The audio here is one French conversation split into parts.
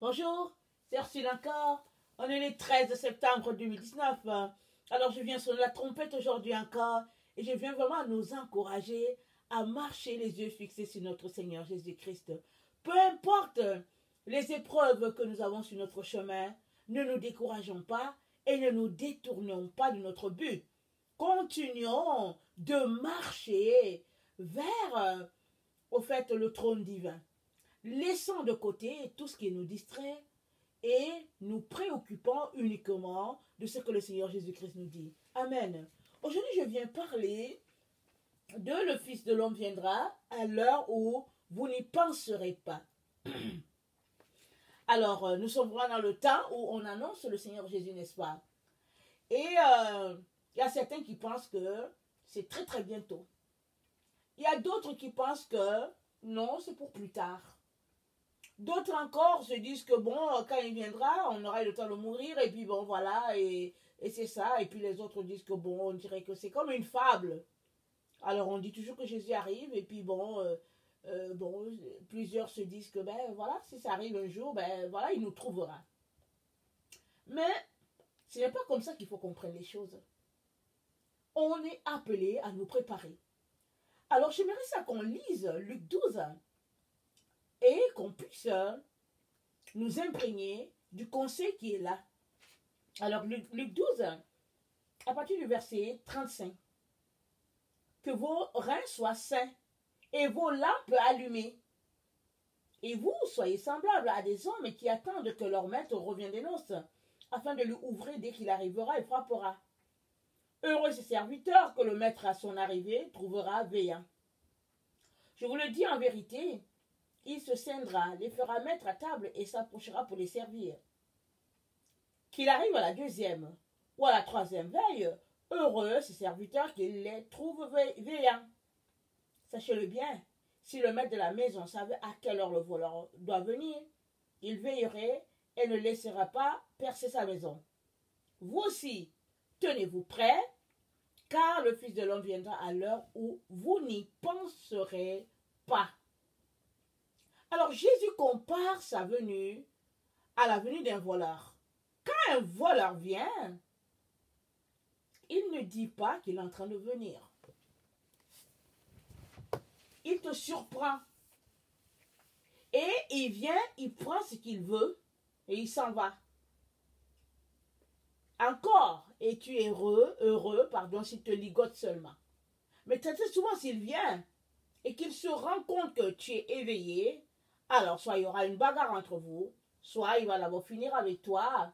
Bonjour, c'est Ursule encore. On est le 13 septembre 2019. Alors je viens sonner la trompette aujourd'hui encore et je viens vraiment nous encourager à marcher les yeux fixés sur notre Seigneur Jésus-Christ. Peu importe les épreuves que nous avons sur notre chemin, ne nous décourageons pas et ne nous détournons pas de notre but. Continuons de marcher vers, au fait, le trône divin. Laissons de côté tout ce qui nous distrait et nous préoccupons uniquement de ce que le Seigneur Jésus-Christ nous dit. Amen. Aujourd'hui, je viens parler de le Fils de l'homme viendra à l'heure où vous n'y penserez pas. Alors, nous sommes vraiment dans le temps où on annonce le Seigneur Jésus, n'est-ce pas? Et il y a certains qui pensent que c'est très très bientôt. Il y a d'autres qui pensent que non, c'est pour plus tard. D'autres encore se disent que bon, quand il viendra, on aura le temps de mourir et puis bon, voilà, et c'est ça. Et puis les autres disent que bon, on dirait que c'est comme une fable. Alors on dit toujours que Jésus arrive et puis bon, plusieurs se disent que ben voilà, si ça arrive un jour, ben voilà, il nous trouvera. Mais ce n'est pas comme ça qu'il faut comprendre les choses. On est appelé à nous préparer. Alors j'aimerais ça qu'on lise Luc 12 et qu'on puisse nous imprégner du conseil qui est là. Alors Luc 12, à partir du verset 35. Que vos reins soient sains et vos lampes allumées. Et vous soyez semblables à des hommes qui attendent que leur maître revienne des noces, afin de lui ouvrir dès qu'il arrivera et frappera. Heureux ces serviteurs que le maître à son arrivée trouvera veillant. Je vous le dis en vérité, il se scindra, les fera mettre à table et s'approchera pour les servir. Qu'il arrive à la deuxième ou à la troisième veille, heureux ces serviteurs qu'il les trouve veillants. Sachez-le bien, si le maître de la maison savait à quelle heure le voleur doit venir, il veillerait et ne laissera pas percer sa maison. Vous aussi, tenez-vous prêts, car le Fils de l'homme viendra à l'heure où vous n'y penserez pas. Alors Jésus compare sa venue à la venue d'un voleur. Quand un voleur vient, il ne dit pas qu'il est en train de venir. Il te surprend. Et il vient, il prend ce qu'il veut et il s'en va. Encore, et tu es heureux, s'il te ligote seulement. Mais très souvent, s'il vient et qu'il se rend compte que tu es éveillé, alors soit il y aura une bagarre entre vous, soit il va d'abord finir avec toi.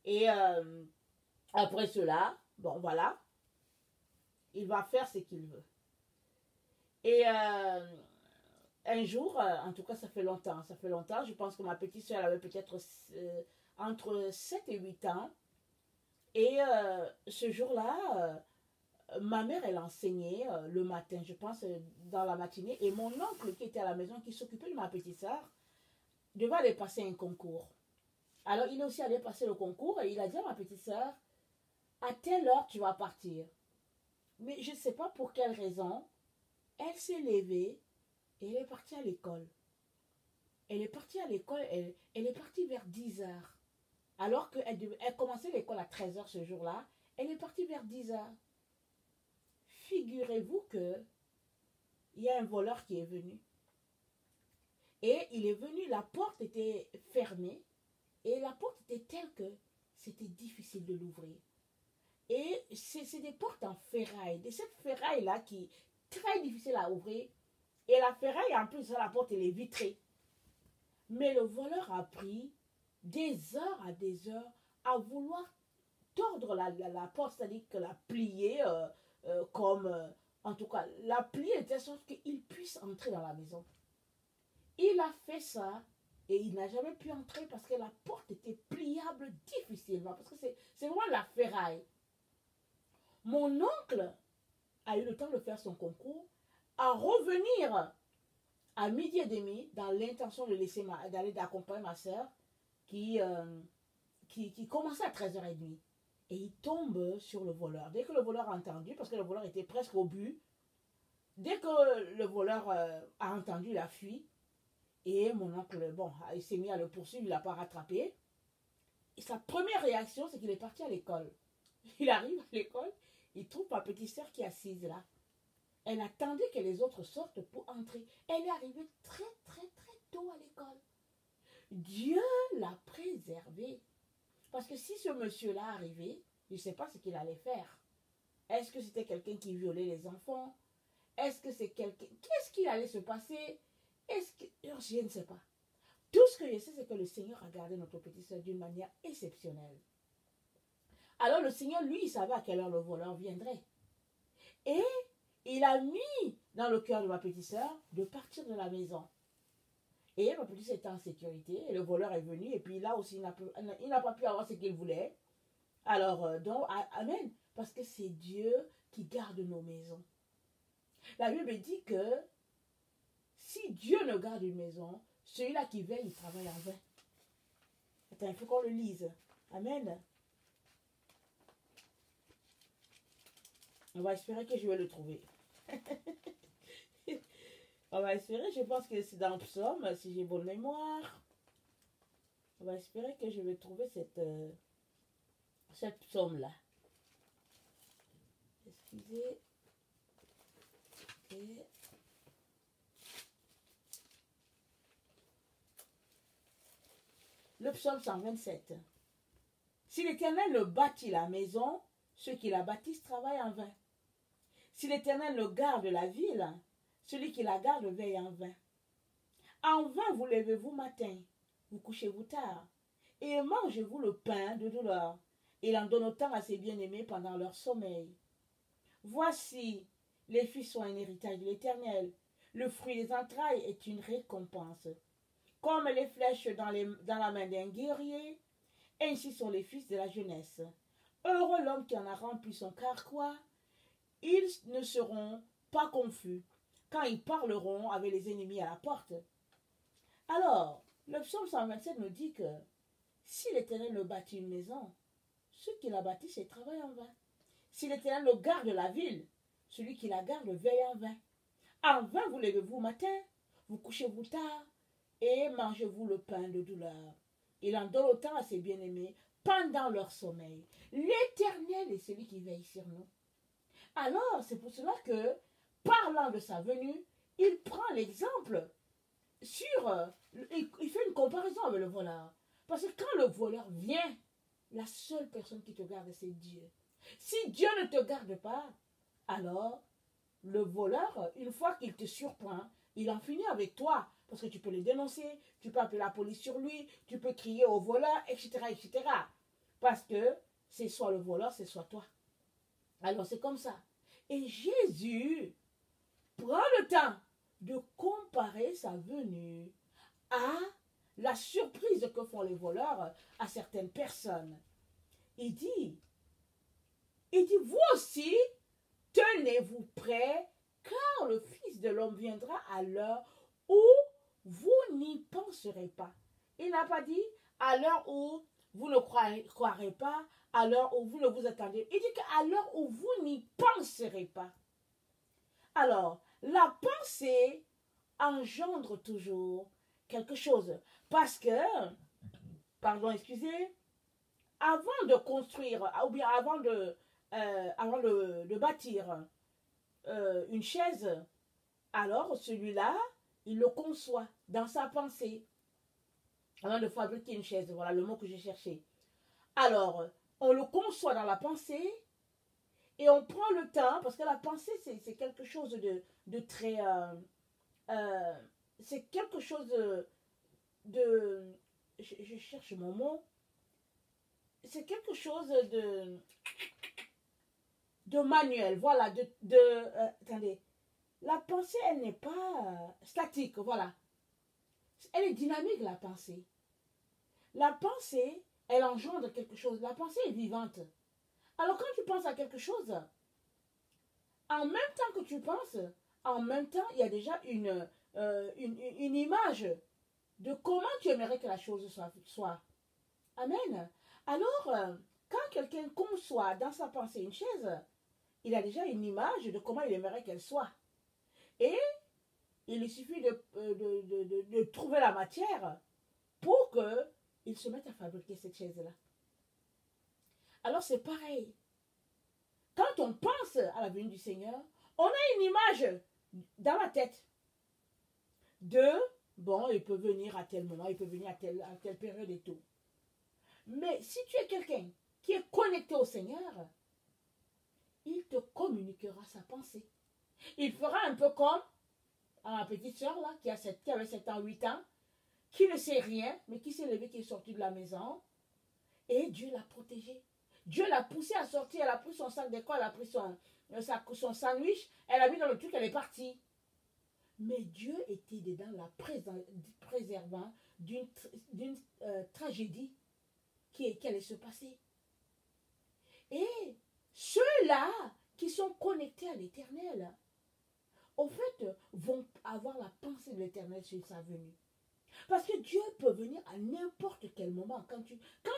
Et après cela, bon voilà, il va faire ce qu'il veut. Et un jour, en tout cas ça fait longtemps, je pense que ma petite soeur avait peut-être entre 7 et 8 ans. Et ce jour-là, ma mère, elle enseignait le matin, je pense, dans la matinée. Et mon oncle qui était à la maison, qui s'occupait de ma petite soeur, devait aller passer un concours. Alors il est aussi allé passer le concours et il a dit à ma petite soeur, à telle heure tu vas partir. Mais je ne sais pas pour quelle raison, elle s'est levée et elle est partie à l'école. Elle est partie à l'école, elle est partie vers 10 heures. Alors qu'elle commençait l'école à 13 heures ce jour-là, elle est partie vers 10 heures. Figurez-vous que il y a un voleur qui est venu. Et il est venu, la porte était fermée et la porte était telle que c'était difficile de l'ouvrir. Et c'est des portes en ferraille, de cette ferraille-là qui est très difficile à ouvrir. Et la ferraille, en plus, la porte, elle est vitrée. Mais le voleur a pris des heures à vouloir tordre la porte, c'est-à-dire que la plier en tout cas, la plier de telle sorte qu'il puisse entrer dans la maison. Il a fait ça et il n'a jamais pu entrer parce que la porte était pliable difficilement, parce que c'est vraiment la ferraille. Mon oncle a eu le temps de faire son concours, à revenir à midi et demi dans l'intention de laisser d'aller d'accompagner ma soeur qui commençait à 13h30. Et il tombe sur le voleur. Dès que le voleur a entendu, parce que le voleur était presque au but, dès que le voleur a entendu la fuite, Et mon oncle, bon, il s'est mis à le poursuivre, il ne l'a pas rattrapé. Et sa première réaction, c'est qu'il est parti à l'école. Il arrive à l'école, il trouve ma petite sœur qui est assise là. Elle attendait que les autres sortent pour entrer. Elle est arrivée très, très, très tôt à l'école. Dieu l'a préservée. Parce que si ce monsieur-là arrivait, je ne sais pas ce qu'il allait faire. Est-ce que c'était quelqu'un qui violait les enfants? Est-ce que c'est quelqu'un... Qu'est-ce qu'il allait se passer? Est-ce que... Je ne sais pas. Tout ce que je sais, c'est que le Seigneur a gardé notre petite soeur d'une manière exceptionnelle. Alors le Seigneur, lui, il savait à quelle heure le voleur viendrait. Et il a mis dans le cœur de ma petite soeur de partir de la maison. Et ma petite soeur était en sécurité. Et le voleur est venu. Et puis là aussi, il n'a pas pu avoir ce qu'il voulait. Alors, donc, amen. Parce que c'est Dieu qui garde nos maisons. La Bible dit que si Dieu ne garde une maison, celui-là qui veille, il travaille en vain. Attends, il faut qu'on le lise. Amen. On va espérer que je vais le trouver. On va espérer, je pense que c'est dans le psaume, si j'ai bonne mémoire. On va espérer que je vais trouver cette psaume-là. Excusez. Okay. Le psaume 127. Si l'Éternel ne bâtit la maison, ceux qui la bâtissent travaillent en vain. Si l'Éternel ne garde la ville, celui qui la garde veille en vain. En vain vous levez-vous matin, vous couchez-vous tard, et mangez-vous le pain de douleur. Il en donne autant à ses bien-aimés pendant leur sommeil. Voici, les fils sont un héritage de l'Éternel. Le fruit des entrailles est une récompense. Comme les flèches dans la main d'un guerrier, ainsi sont les fils de la jeunesse. Heureux l'homme qui en a rempli son carquois. Ils ne seront pas confus quand ils parleront avec les ennemis à la porte. Alors, le psaume 127 nous dit que si l'Éternel ne bâtit une maison, ceux qui la bâtissent travaillent en vain. Si l'Éternel ne garde la ville, celui qui la garde veille en vain. En vain vous levez-vous matin, vous couchez-vous tard, et mangez-vous le pain de douleur. Il en donne autant à ses bien-aimés pendant leur sommeil. L'Éternel est celui qui veille sur nous. Alors, c'est pour cela que, parlant de sa venue, il prend l'exemple sur... il fait une comparaison avec le voleur. Parce que quand le voleur vient, la seule personne qui te garde, c'est Dieu. Si Dieu ne te garde pas, alors le voleur, une fois qu'il te surprend, il en finit avec toi. Parce que tu peux le dénoncer, tu peux appeler la police sur lui, tu peux crier au voleur, etc., etc. Parce que c'est soit le voleur, c'est soit toi. Alors c'est comme ça. Et Jésus prend le temps de comparer sa venue à la surprise que font les voleurs à certaines personnes. Il dit, vous aussi, tenez-vous prêts, car le Fils de l'homme viendra à l'heure où vous n'y penserez pas. Il n'a pas dit à l'heure où vous ne croirez pas, à l'heure où vous ne vous attendez. Il dit qu'à l'heure où vous n'y penserez pas. Alors, la pensée engendre toujours quelque chose. Parce que, pardon, excusez, avant de construire, ou bien avant de bâtir une chaise, alors celui-là, il le conçoit dans sa pensée. Avant de fabriquer une chaise, voilà le mot que j'ai cherché. Alors, on le conçoit dans la pensée et on prend le temps, parce que la pensée, c'est quelque chose de très... c'est quelque chose de je cherche mon mot. C'est quelque chose de manuel, voilà, attendez. La pensée, elle n'est pas statique, voilà. Elle est dynamique, la pensée. La pensée, elle engendre quelque chose. La pensée est vivante. Alors quand tu penses à quelque chose, en même temps que tu penses, en même temps, il y a déjà une image de comment tu aimerais que la chose soit. Amen. Alors, quand quelqu'un conçoit dans sa pensée une chaise, il a déjà une image de comment il aimerait qu'elle soit. Et il lui suffit de trouver la matière pour qu'il se mette à fabriquer cette chaise-là. Alors c'est pareil. Quand on pense à la venue du Seigneur, on a une image dans la tête de, bon, il peut venir à tel moment, il peut venir à telle période et tout. Mais si tu es quelqu'un qui est connecté au Seigneur, il te communiquera sa pensée. Il fera un peu comme à ma petite soeur là, qui avait 7 ans, 8 ans, qui ne sait rien, mais qui s'est levée, qui est sortie de la maison, et Dieu l'a protégée. Dieu l'a poussée à sortir, elle a pris son sac d'école, elle a pris son sandwich, elle a mis dans le truc, elle est partie. Mais Dieu était dedans, la préservant d'une tragédie qui allait se passer. Et ceux-là qui sont connectés à l'Éternel, au fait, vont avoir la pensée de l'Éternel sur sa venue. Parce que Dieu peut venir à n'importe quel moment. Quand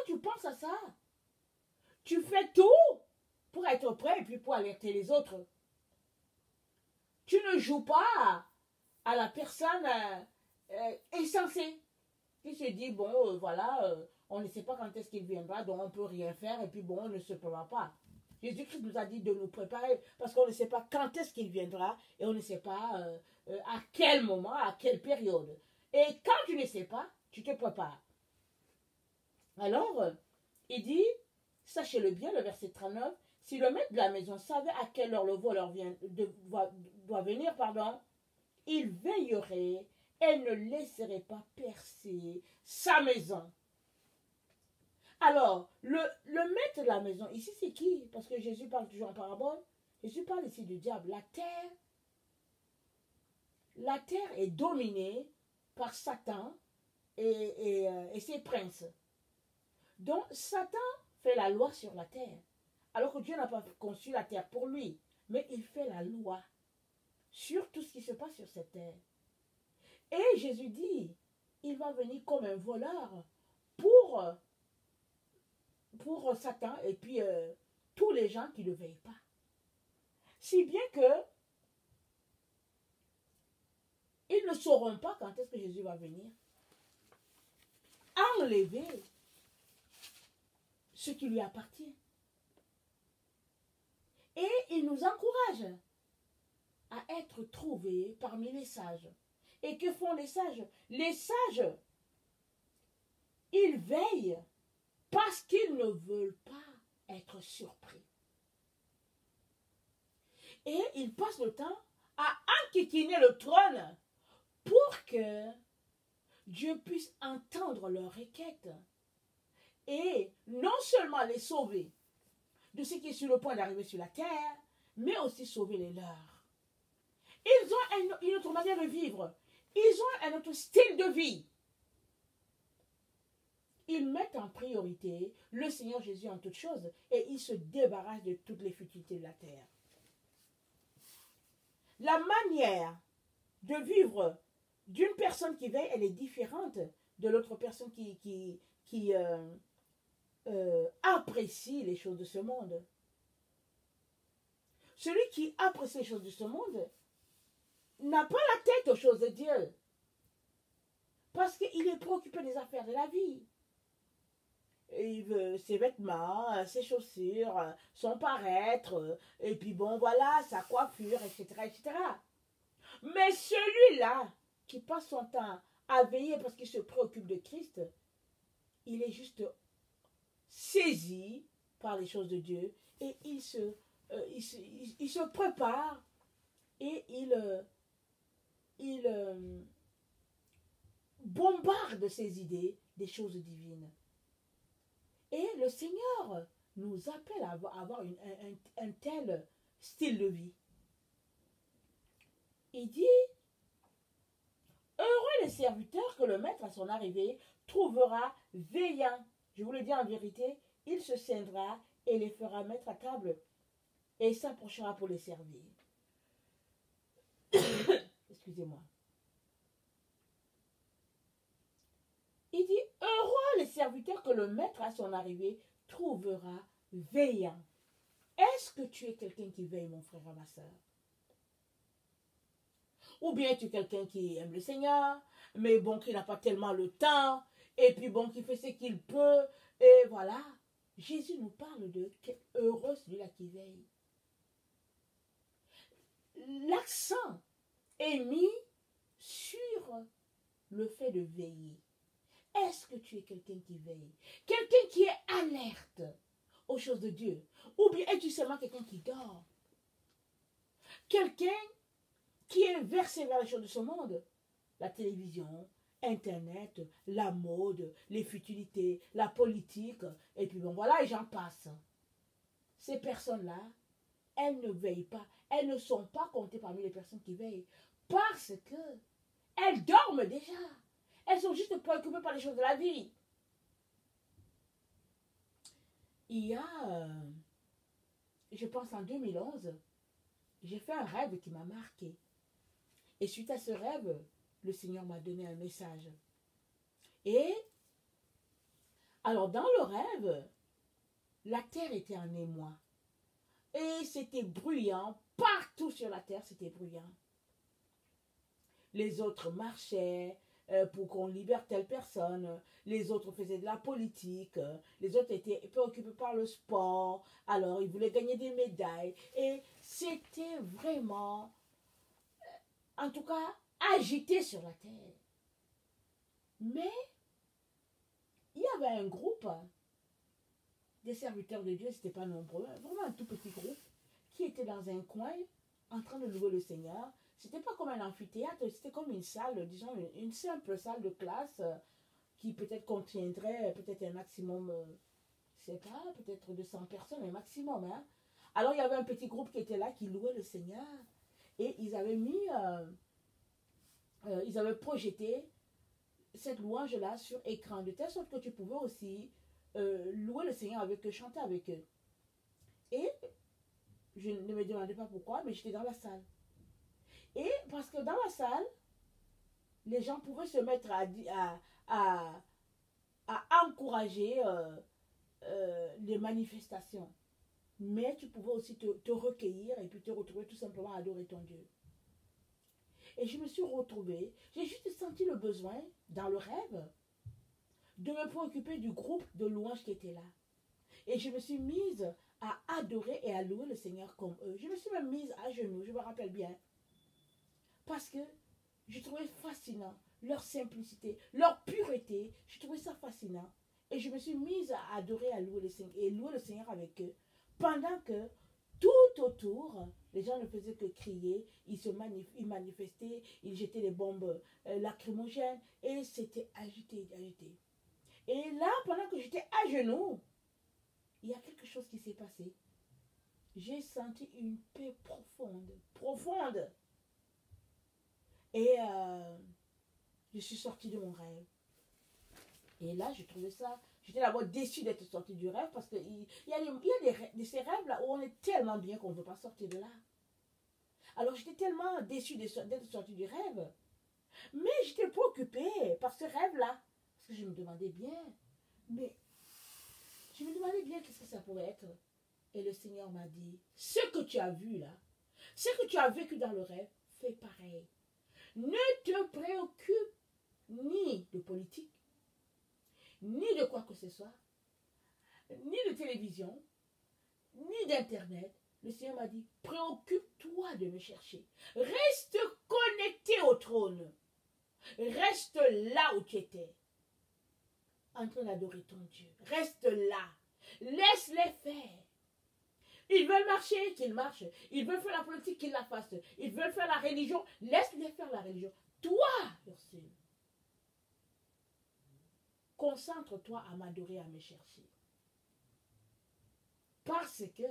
tu penses à ça, tu fais tout pour être prêt et puis pour alerter les autres. Tu ne joues pas à la personne insensée qui se dit, bon, voilà, on ne sait pas quand est-ce qu'il viendra, donc on ne peut rien faire et puis bon, on ne se prépare pas. Jésus-Christ nous a dit de nous préparer parce qu'on ne sait pas quand est-ce qu'il viendra et on ne sait pas à quel moment, à quelle période. Et quand tu ne sais pas, tu te prépares. Alors, il dit, sachez-le bien, le verset 39, si le maître de la maison savait à quelle heure le voleur doit venir, il veillerait et ne laisserait pas percer sa maison. Alors, le maître de la maison, ici c'est qui? Parce que Jésus parle toujours en parabole. Jésus parle ici du diable. La terre est dominée par Satan et ses princes. Donc, Satan fait la loi sur la terre. Alors que Dieu n'a pas conçu la terre pour lui. Mais il fait la loi sur tout ce qui se passe sur cette terre. Et Jésus dit, il va venir comme un voleur pour Satan et puis tous les gens qui ne le veillent pas. Si bien que ils ne sauront pas quand est-ce que Jésus va venir enlever ce qui lui appartient. Et il nous encourage à être trouvés parmi les sages. Et que font les sages? Les sages, ils veillent parce qu'ils ne veulent pas être surpris. Et ils passent le temps à enquiquiner le trône pour que Dieu puisse entendre leurs requêtes et non seulement les sauver de ce qui est sur le point d'arriver sur la terre, mais aussi sauver les leurs. Ils ont une autre manière de vivre. Ils ont un autre style de vie. Ils mettent en priorité le Seigneur Jésus en toutes choses et ils se débarrassent de toutes les futilités de la terre. La manière de vivre d'une personne qui veille, elle est différente de l'autre personne qui apprécie les choses de ce monde. Celui qui apprécie les choses de ce monde n'a pas la tête aux choses de Dieu. Parce qu'il est préoccupé des affaires de la vie. Il veut ses vêtements, ses chaussures, son paraître, et puis bon voilà, sa coiffure, etc., etc. Mais celui-là qui passe son temps à veiller parce qu'il se préoccupe de Christ, il est juste saisi par les choses de Dieu et il se prépare et il bombarde ses idées des choses divines. Et le Seigneur nous appelle à avoir un tel style de vie. Il dit, heureux les serviteurs que le maître à son arrivée trouvera veillant. Je vous le dis en vérité, il se scindra et les fera mettre à table et s'approchera pour les servir. Excusez-moi. Il dit, heureux les serviteurs que le maître à son arrivée trouvera veillant. Est-ce que tu es quelqu'un qui veille, mon frère et ma soeur? Ou bien tu es quelqu'un qui aime le Seigneur, mais bon, qui n'a pas tellement le temps, et puis bon, qui fait ce qu'il peut, et voilà. Jésus nous parle de heureux celui-là qui veille. L'accent est mis sur le fait de veiller. Est-ce que tu es quelqu'un qui veille? Quelqu'un qui est alerte aux choses de Dieu? Ou bien es-tu seulement quelqu'un qui dort? Quelqu'un qui est versé vers les choses de ce monde? La télévision, Internet, la mode, les futilités, la politique, et puis bon voilà, et j'en passe. Ces personnes-là, elles ne veillent pas, elles ne sont pas comptées parmi les personnes qui veillent, parce que elles dorment déjà. Elles sont juste préoccupées par les choses de la vie. Il y a, je pense en 2011, j'ai fait un rêve qui m'a marqué. Et suite à ce rêve, le Seigneur m'a donné un message. Et, alors dans le rêve, la terre était en émoi. Et c'était bruyant. Partout sur la terre, c'était bruyant. Les autres marchaient pour qu'on libère telle personne. Les autres faisaient de la politique. Les autres étaient préoccupés par le sport. Alors, ils voulaient gagner des médailles. Et c'était vraiment, en tout cas, agité sur la terre. Mais, il y avait un groupe des serviteurs de Dieu, c'était pas nombreux, vraiment un tout petit groupe, qui était dans un coin, en train de louer le Seigneur. C'était pas comme un amphithéâtre, c'était comme une salle, disons, une simple salle de classe qui peut-être contiendrait peut-être un maximum, je sais pas, peut-être 200 personnes, un maximum. Hein. Alors il y avait un petit groupe qui était là, qui louait le Seigneur, et ils avaient mis, ils avaient projeté cette louange-là sur écran, de telle sorte que tu pouvais aussi louer le Seigneur avec eux, chanter avec eux. Et je ne me demandais pas pourquoi, mais j'étais dans la salle. Et parce que dans la salle, les gens pouvaient se mettre à encourager les manifestations. Mais tu pouvais aussi te recueillir et puis te retrouver tout simplement à adorer ton Dieu. Et je me suis retrouvée, j'ai juste senti le besoin, dans le rêve, de me préoccuper du groupe de louanges qui était là. Et je me suis mise à adorer et à louer le Seigneur comme eux. Je me suis même mise à genoux, je me rappelle bien. Parce que je trouvais fascinant leur simplicité, leur pureté. Je trouvais ça fascinant. Et je me suis mise à adorer, à louer le Seigneur, et louer le Seigneur avec eux. Pendant que tout autour, les gens ne faisaient que crier, ils manifestaient, ils jetaient des bombes lacrymogènes. Et c'était agité, agité. Et là, pendant que j'étais à genoux, il y a quelque chose qui s'est passé. J'ai senti une paix profonde, profonde. Et je suis sortie de mon rêve. Et là, je trouvais ça, j'étais d'abord déçue d'être sortie du rêve parce qu'il y a de ces rêves-là où on est tellement bien qu'on ne veut pas sortir de là. Alors, j'étais tellement déçue d'être sortie du rêve. Mais j'étais préoccupée par ce rêve-là. Parce que je me demandais bien, mais je me demandais bien qu'est-ce que ça pourrait être. Et le Seigneur m'a dit, ce que tu as vu là, ce que tu as vécu dans le rêve, fais pareil. Ne te préoccupe ni de politique, ni de quoi que ce soit, ni de télévision, ni d'internet. Le Seigneur m'a dit, préoccupe-toi de me chercher. Reste connecté au trône. Reste là où tu étais. En train d'adorer ton Dieu. Reste là. Laisse-les faire. Ils veulent marcher, qu'ils marchent. Ils veulent faire la politique, qu'ils la fassent. Ils veulent faire la religion, laisse-les faire la religion. Toi, Ursule, concentre-toi à m'adorer, à me chercher. Parce que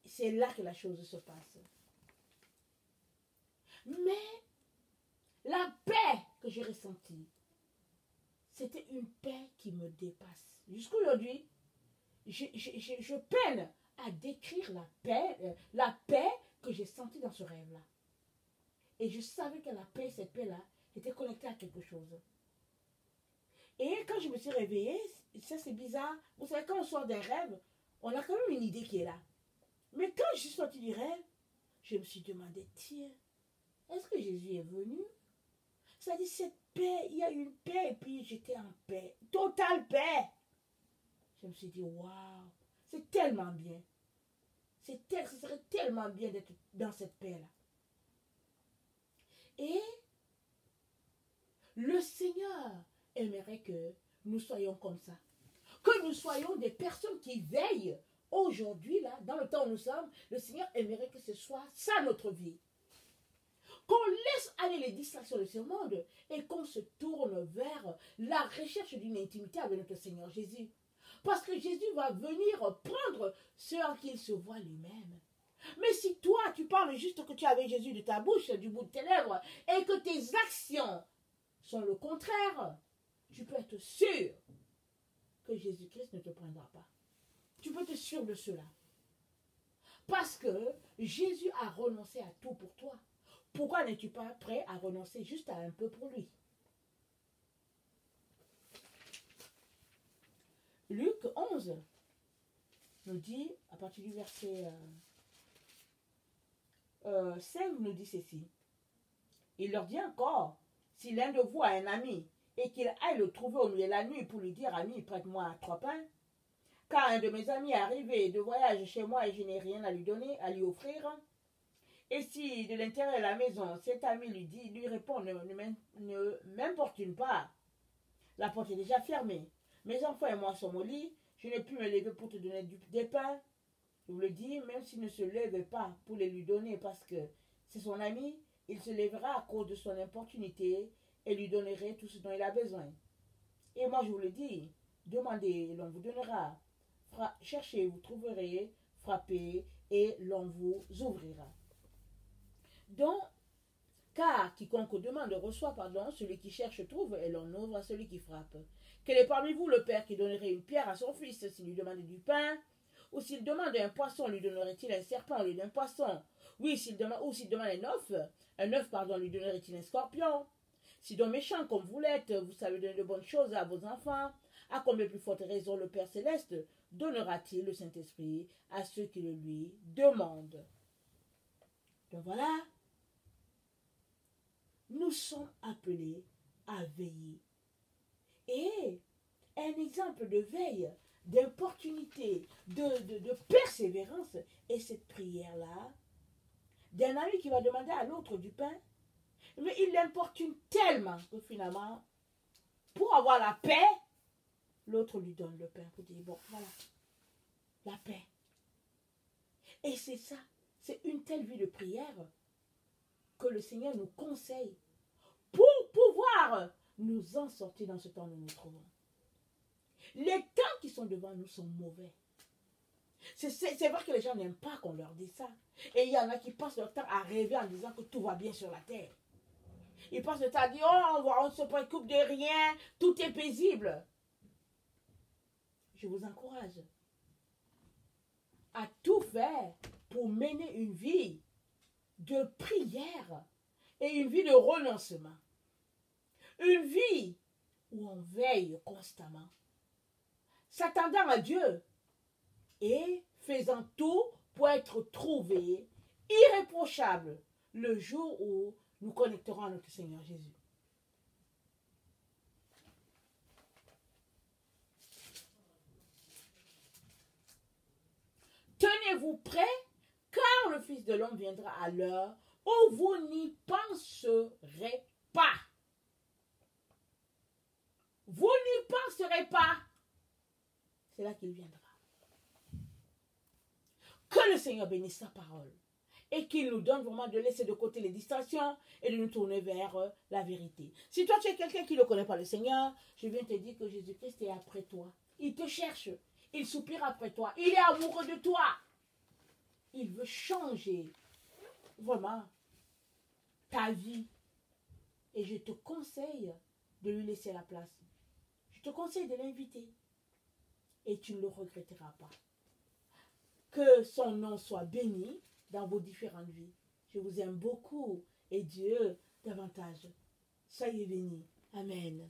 c'est là que la chose se passe. Mais la paix que j'ai ressentie, c'était une paix qui me dépasse. Jusqu'aujourd'hui, je peine à décrire la paix que j'ai sentie dans ce rêve-là. Et je savais que la paix, cette paix-là, était connectée à quelque chose. Et quand je me suis réveillée, ça c'est bizarre. Vous savez, quand on sort d'un rêve, on a quand même une idée qui est là. Mais quand je suis sortie du rêve, je me suis demandé, tiens, est-ce que Jésus est venu? Ça dit cette paix, il y a une paix et puis j'étais en paix, totale paix. Je me suis dit, waouh, c'est tellement bien. Ce serait tellement bien d'être dans cette paix-là. Et le Seigneur aimerait que nous soyons comme ça. Que nous soyons des personnes qui veillent. Aujourd'hui, là, dans le temps où nous sommes, le Seigneur aimerait que ce soit ça notre vie. Qu'on laisse aller les distractions de ce monde et qu'on se tourne vers la recherche d'une intimité avec notre Seigneur Jésus. Parce que Jésus va venir prendre ce en qui il se voit lui-même. Mais si toi, tu parles juste que tu es avec Jésus de ta bouche, du bout de tes lèvres, et que tes actions sont le contraire, tu peux être sûr que Jésus-Christ ne te prendra pas. Tu peux être sûr de cela. Parce que Jésus a renoncé à tout pour toi. Pourquoi n'es-tu pas prêt à renoncer juste à un peu pour lui? Luc 11 nous dit, à partir du verset 5, nous dit ceci. Il leur dit encore, si l'un de vous a un ami et qu'il aille le trouver au milieu de la nuit pour lui dire, ami, prête-moi 3 pains, car un de mes amis est arrivé de voyage chez moi et je n'ai rien à lui donner, à lui offrir. Et si de l'intérieur de la maison, cet ami lui répond, ne m'importune pas, la porte est déjà fermée. Mes enfants et moi sommes au lit, je n'ai pu me lever pour te donner des pains. Je vous le dis, même s'il ne se lève pas pour les lui donner parce que c'est son ami, il se lèvera à cause de son importunité et lui donnerait tout ce dont il a besoin. Et moi je vous le dis, demandez, l'on vous donnera. Cherchez, vous trouverez, frappez et l'on vous ouvrira. Donc, car quiconque demande reçoit, celui qui cherche trouve et l'on ouvre à celui qui frappe. Quel est parmi vous le père qui donnerait une pierre à son fils s'il lui demandait du pain? Ou s'il demande un poisson, lui donnerait-il un serpent au lieu d'un poisson? Oui, s'il demande un œuf, lui donnerait-il un scorpion? Si donc méchant comme vous l'êtes, vous savez donner de bonnes choses à vos enfants, à combien plus forte raison le Père Céleste donnera-t-il le Saint-Esprit à ceux qui le lui demandent? Donc voilà, nous sommes appelés à veiller. Et un exemple de veille, d'opportunité, de persévérance, est cette prière-là d'un ami qui va demander à l'autre du pain, mais il l'importune tellement que finalement, pour avoir la paix, l'autre lui donne le pain pour dire, bon, voilà, la paix. Et c'est ça, c'est une telle vie de prière que le Seigneur nous conseille pour pouvoir nous en sortir dans ce temps où nous nous trouvons. Les temps qui sont devant nous sont mauvais. C'est vrai que les gens n'aiment pas qu'on leur dise ça. Et il y en a qui passent leur temps à rêver en disant que tout va bien sur la terre. Ils passent leur temps à dire, oh, on ne se préoccupe de rien, tout est paisible. Je vous encourage à tout faire pour mener une vie de prière et une vie de renoncement. Une vie où on veille constamment, s'attendant à Dieu et faisant tout pour être trouvé irréprochable le jour où nous connecterons à notre Seigneur Jésus. Tenez-vous prêts, car le Fils de l'homme viendra à l'heure où vous n'y penserez pas. Vous n'y penserez pas. C'est là qu'il viendra. Que le Seigneur bénisse sa parole et qu'il nous donne vraiment de laisser de côté les distractions et de nous tourner vers la vérité. Si toi tu es quelqu'un qui ne connaît pas le Seigneur, je viens te dire que Jésus-Christ est après toi. Il te cherche. Il soupire après toi. Il est amoureux de toi. Il veut changer vraiment ta vie. Et je te conseille de lui laisser la place. Je te conseille de l'inviter. Et tu ne le regretteras pas. Que son nom soit béni dans vos différentes vies. Je vous aime beaucoup et Dieu davantage. Soyez bénis. Amen.